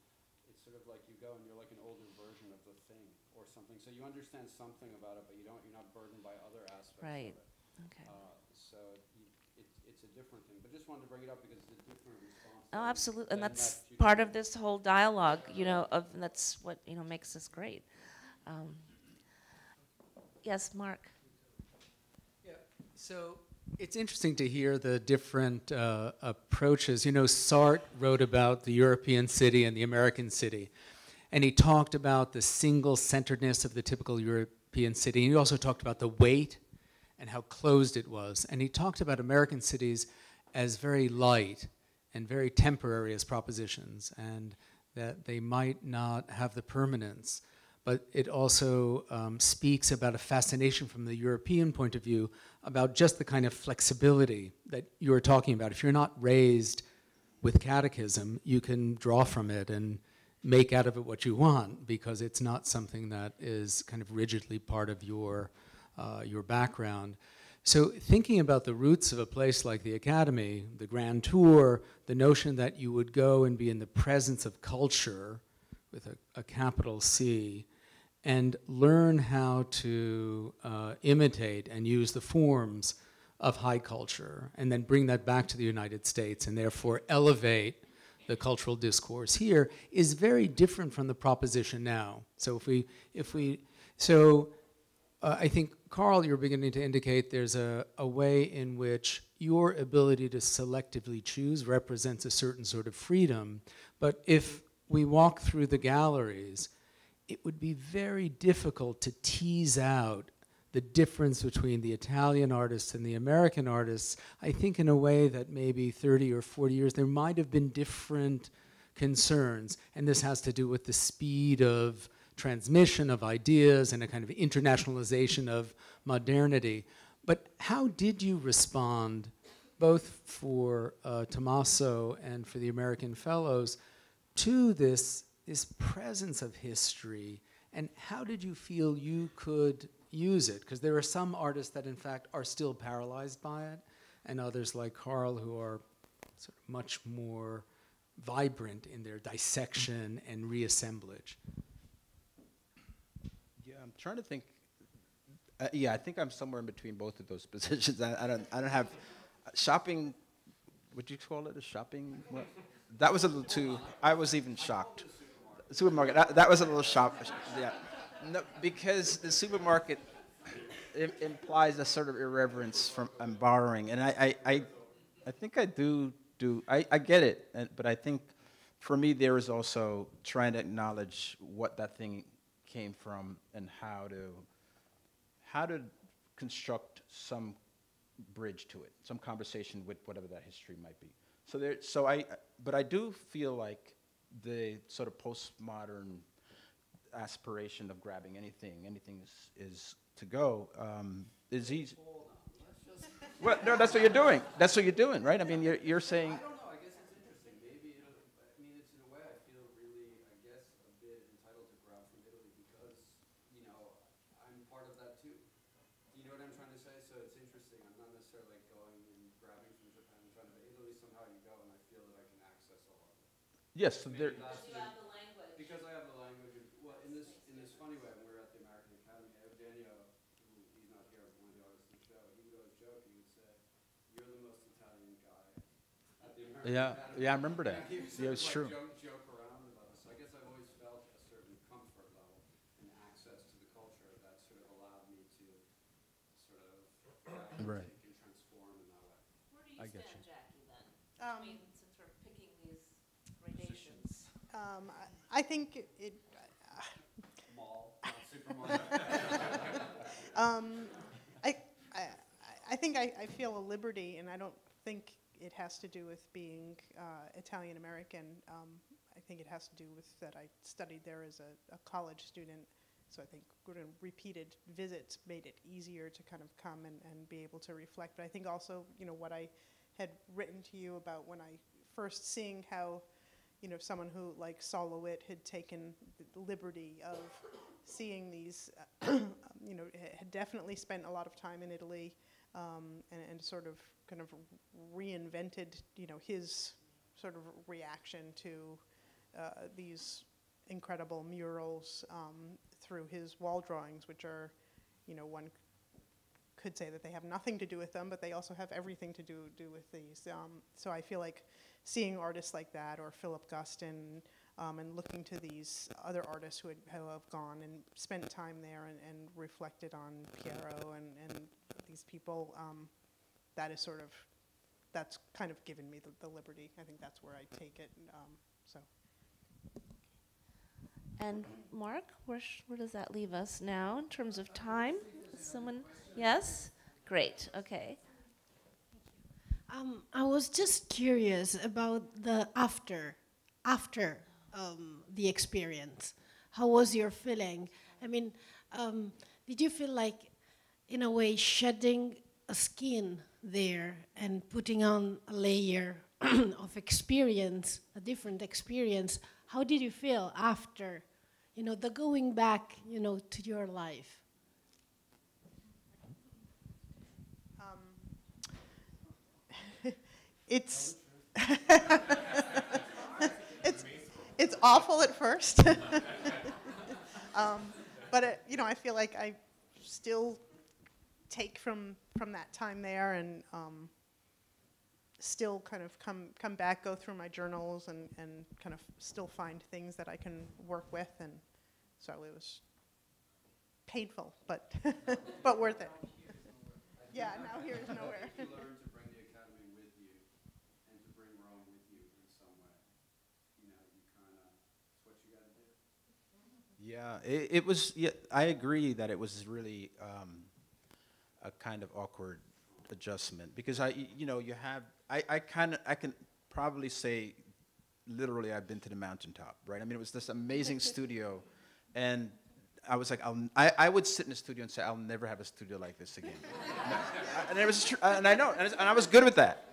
it's sort of like you go and you're like an older version of the thing or something. So you understand something about it, but you're not burdened by other aspects Right. of it. Okay. So it's a different thing. But just wanted to bring it up because it's a different response. Oh, absolutely, and than that's that you part can- of this whole dialogue, and that's what, makes this great. Yes, Mark? So it's interesting to hear the different approaches. Sartre wrote about the European city and the American city, and he talked about the single-centeredness of the typical European city. He also talked about the weight and how closed it was. And he talked about American cities as very light and very temporary as propositions, and that they might not have the permanence. But it also speaks about a fascination from the European point of view about just the kind of flexibility that you were talking about. If you're not raised with catechism, you can draw from it and make out of it what you want, because it's not something that is kind of rigidly part of your background. So thinking about the roots of a place like the Academy, the Grand Tour, the notion that you would go and be in the presence of culture with a capital C, and learn how to imitate and use the forms of high culture, and then bring that back to the United States, and therefore elevate the cultural discourse here, is very different from the proposition now. So I think, Carl, you're beginning to indicate there's a way in which your ability to selectively choose represents a certain sort of freedom. But if we walk through the galleries, it would be very difficult to tease out the difference between the Italian artists and the American artists. I think in a way that maybe 30 or 40 years, there might have been different concerns. And this has to do with the speed of transmission of ideas and a kind of internationalization of modernity. But how did you respond, both for Tommaso and for the American Fellows, to this presence of history, and how did you feel you could use it? Because there are some artists that in fact are still paralyzed by it, and others like Carl who are sort of much more vibrant in their dissection and reassemblage. Yeah, I'm trying to think. I think I'm somewhere in between both of those positions. I don't have shopping. Would you call it a shopping? What? That was a little too. I was even shocked. Supermarket. That was a little shock. Yeah, no, because the supermarket implies a sort of irreverence from borrowing, and I think I do. I get it, but I think for me there is also trying to acknowledge what that thing came from and how to construct some bridge to it, some conversation with whatever that history might be. But I do feel like the sort of postmodern aspiration of grabbing anything is to go, is easy. Well, no, that's what you're doing. That's what you're doing, right? I mean, you're saying. I don't know. I guess it's interesting. Maybe it's in a way I feel really, I guess, a bit entitled to grab from Italy because, I'm part of that too. Do you know what I'm trying to say? So it's interesting. I'm not necessarily like going and grabbing from Japan and trying to, but Italy somehow you go and I feel that I can access all of it. Yes, so there. Because I have the language. Well, in this funny way, when we were at the American Academy, Eugenio, he's not here, one of the artists in the show, he would always joke. He would say, "You're the most Italian guy at the American Academy." Yeah, I remember that. He Yeah, it's true. Joke around about it. So I guess I've always felt a certain comfort level and access to the Right. take and transform in that way. Where do you I get stand, you. Jackie, then? Um, I mean, since we're picking these gradations. I think it Mall, not supermarket. I think I feel a liberty, and I don't think it has to do with being Italian American. I think it has to do with that I studied there as a college student, so I think repeated visits made it easier to kind of come and be able to reflect. But I think also, what I had written to you about when I first seeing how, someone who like Sol LeWitt had taken the liberty of seeing these, had definitely spent a lot of time in Italy, and sort of kind of reinvented, his sort of reaction to these incredible murals through his wall drawings, which are, one could say that they have nothing to do with them, but they also have everything to do with these. So I feel like seeing artists like that, or Philip Guston, and looking to these other artists who have gone and spent time there and reflected on Piero and these people, that is sort of, that's kind of given me the liberty. I think that's where I take it. So. And Mark, where does that leave us now in terms of time? Someone, yes? Great, okay. I was just curious about the after the experience. How was your feeling? I mean, did you feel like, in a way, shedding a skin there and putting on a layer of experience, a different experience? How did you feel after, the going back, to your life? It's it's awful at first, but I feel like I still take from that time there, and still kind of come back, go through my journals, and kind of still find things that I can work with, and so it was painful, but but worth it. Yeah, now here is nowhere. You learn to bring the academy with you and to bring Rome with you in some way. You kind of, it's what you got to do. Yeah, it was. Yeah, I agree that it was really a kind of awkward adjustment, because I can probably say, literally, I've been to the mountaintop, right? I mean, it was this amazing studio, and I was like, I would sit in the studio and say, I'll never have a studio like this again. And it was true, and I know, and I was good with that.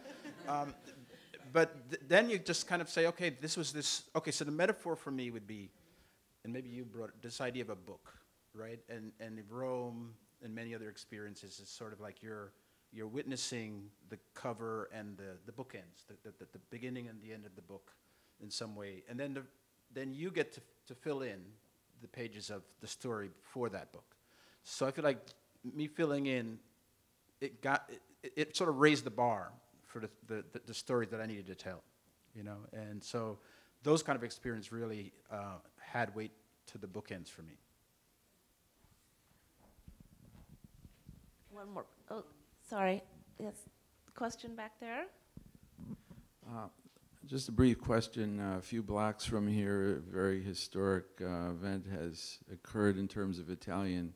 But then you just kind of say, okay, okay, so the metaphor for me would be, and maybe you brought this idea of a book, right? And Rome and many other experiences is sort of like you're witnessing the cover and the bookends, the beginning and the end of the book in some way. And then you get to fill in the pages of the story for that book. So I feel like me filling in, it sort of raised the bar for the story that I needed to tell, And so those kind of experience really had weight to the bookends for me. One more. Oh, sorry. Yes. Question back there. Just a brief question. A few blocks from here, a very historic event has occurred in terms of Italian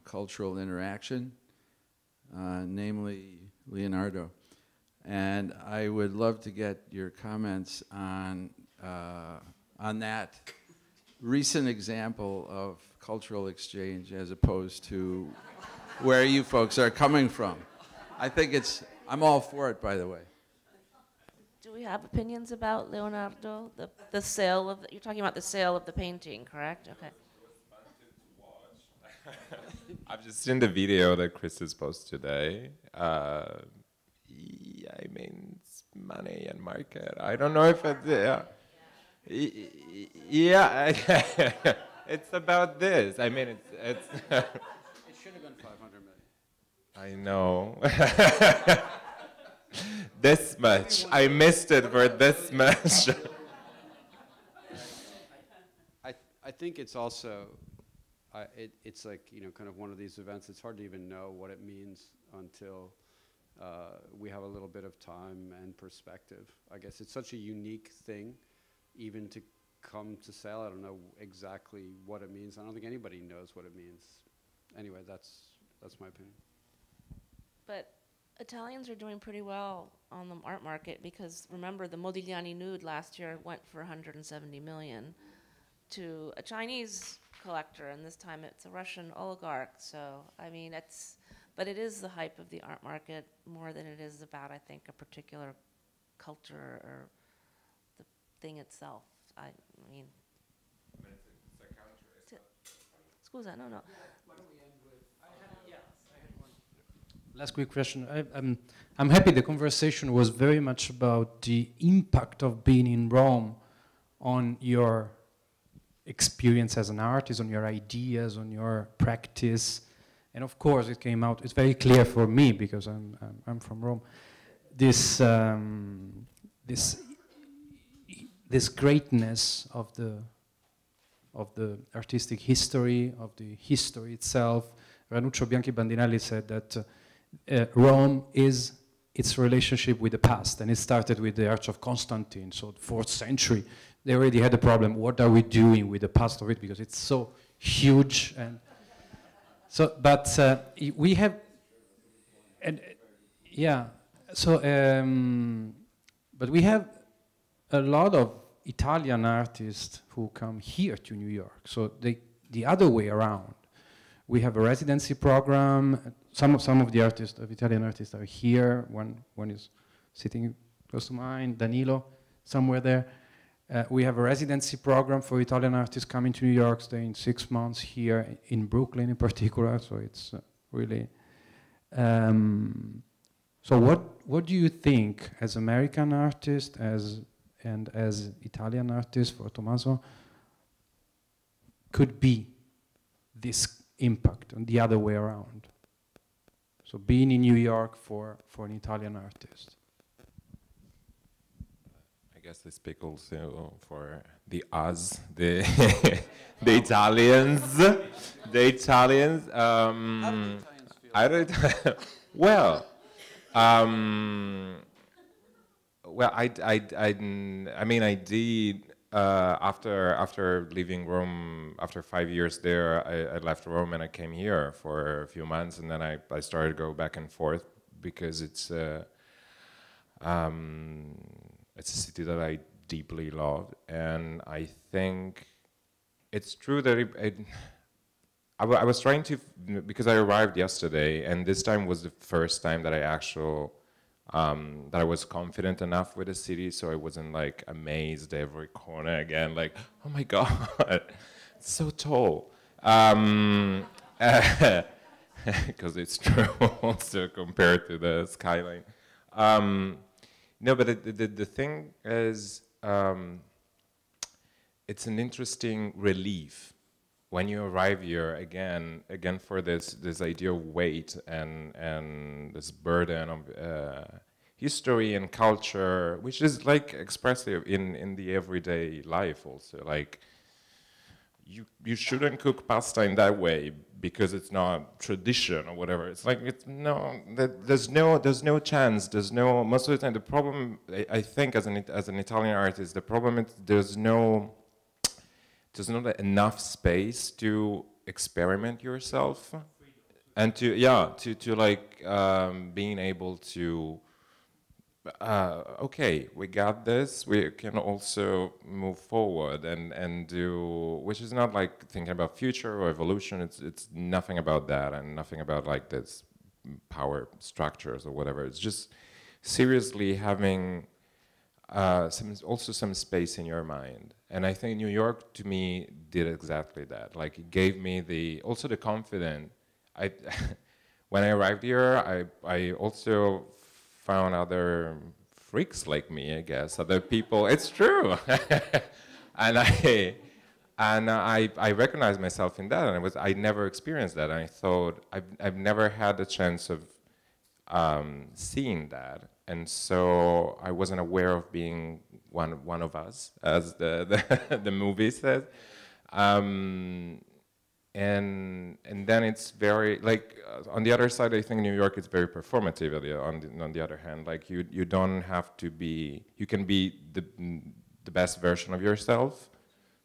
cultural interaction, namely Leonardo. And I would love to get your comments on that recent example of cultural exchange as opposed to where you folks are coming from. I think I'm all for it, by the way. Do we have opinions about Leonardo? The sale of, you're talking about the sale of the painting, correct? Okay. I've just seen the video that Chris has posted today. Yeah, I mean, it's money and market. I don't know if it's, yeah, it's about this. I mean, it's It should have been 500 million. I know. This much. I missed it for this much. I think it's also, it's like, kind of one of these events. It's hard to even know what it means until we have a little bit of time and perspective. I guess it's such a unique thing, even to come to sale. I don't know exactly what it means. I don't think anybody knows what it means. Anyway, that's my opinion. But Italians are doing pretty well on the art market because remember the Modigliani nude last year went for 170 million to a Chinese collector, and this time it's a Russian oligarch. So I mean, but it is the hype of the art market more than it is about, I think, a particular culture or the thing itself. I mean. Scusa, no. Last quick question. I'm happy the conversation was very much about the impact of being in Rome on your experience as an artist, on your ideas, on your practice. And of course, it came out, it's very clear for me because I'm from Rome, this greatness of the artistic history, of the history itself. Ranuccio Bianchi Bandinelli said that Rome is its relationship with the past, and it started with the Arch of Constantine, so the 4th century. They already had a problem. What are we doing with the past of it? Because it's so huge, and so. But we have, and yeah. So, but we have a lot of Italian artists who come here to New York. So the other way around. We have a residency program. Some of the artists, of Italian artists, are here. One is sitting close to mine, Danilo, somewhere there. We have a residency program for Italian artists coming to New York, staying 6 months here in Brooklyn in particular. So it's really. So what do you think, as American artist, and as Italian artist for Tommaso, could be this impact on the other way around? So being in New York for an Italian artist. I guess I speak also for the us, the the Italians, the Italians. I don't. Well, well, I mean, I did. After leaving Rome, after 5 years there, I left Rome and I came here for a few months, and then I started to go back and forth because it's a city that I deeply love, and I think it's true that I was trying to, because I arrived yesterday, and this time was the first time that that I was confident enough with the city, so I wasn't like amazed every corner again, like, oh my God, it's so tall. Because it's true also compared to the skyline. No, but the thing is, it's an interesting relief when you arrive here again for this idea of weight and this burden of history and culture, which is like expressive in the everyday life also. Like you shouldn't cook pasta in that way because it's not tradition or whatever. It's like there's no chance. There's no, most of the time the problem, I think as an Italian artist, the problem is there's not enough space to experiment yourself and to like being able to okay, we got this, we can also move forward and do, which is not like thinking about future or evolution, it's nothing about that and nothing about like this power structures or whatever. It's just seriously having some space in your mind. And I think New York to me did exactly that. Like it gave me also the confidence. When I arrived here, I also found other freaks like me, I guess, other people. It's true, and I recognized myself in that, and I never experienced that. And I thought I've never had the chance of seeing that, and so I wasn't aware of being one of us, as the movie says. and then it's very like on the other side, I think New York is very performative. On the other hand, like you don't have to be, you can be the best version of yourself.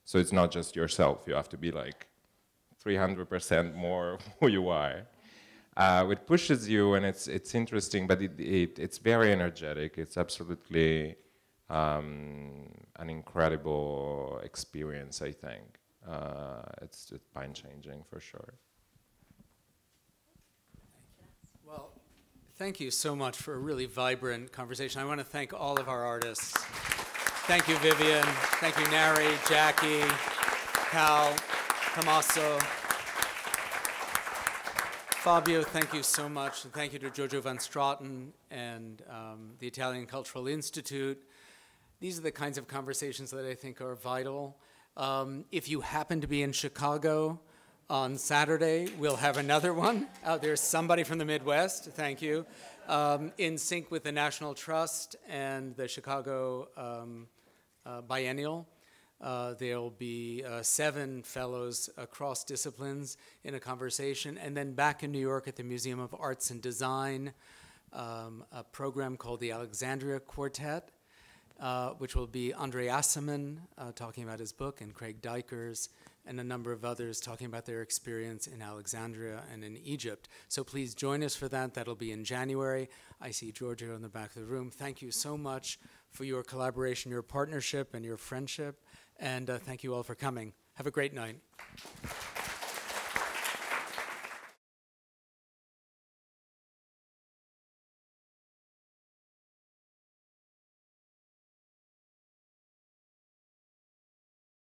So it's not just yourself. You have to be like 300% more who you are. It pushes you, and it's interesting, but it's very energetic. It's absolutely an incredible experience, I think. It's mind-changing for sure. Well, thank you so much for a really vibrant conversation. I want to thank all of our artists. Thank you, Vivian. Thank you, Nari, Jackie, Cal, Tommaso. Fabio, thank you so much. And thank you to Jojo van Straten and the Italian Cultural Institute. These are the kinds of conversations that I think are vital. If you happen to be in Chicago on Saturday, we'll have another one. There's somebody from the Midwest, thank you, in sync with the National Trust and the Chicago Biennial. There'll be 7 fellows across disciplines in a conversation, and then back in New York at the Museum of Arts and Design, a program called the Alexandria Quartet, which will be Andre Asseman talking about his book, and Craig Dykers, and a number of others talking about their experience in Alexandria and in Egypt. So please join us for that. That'll be in January. I see Giorgio in the back of the room. Thank you so much for your collaboration, your partnership, and your friendship. And thank you all for coming. Have a great night.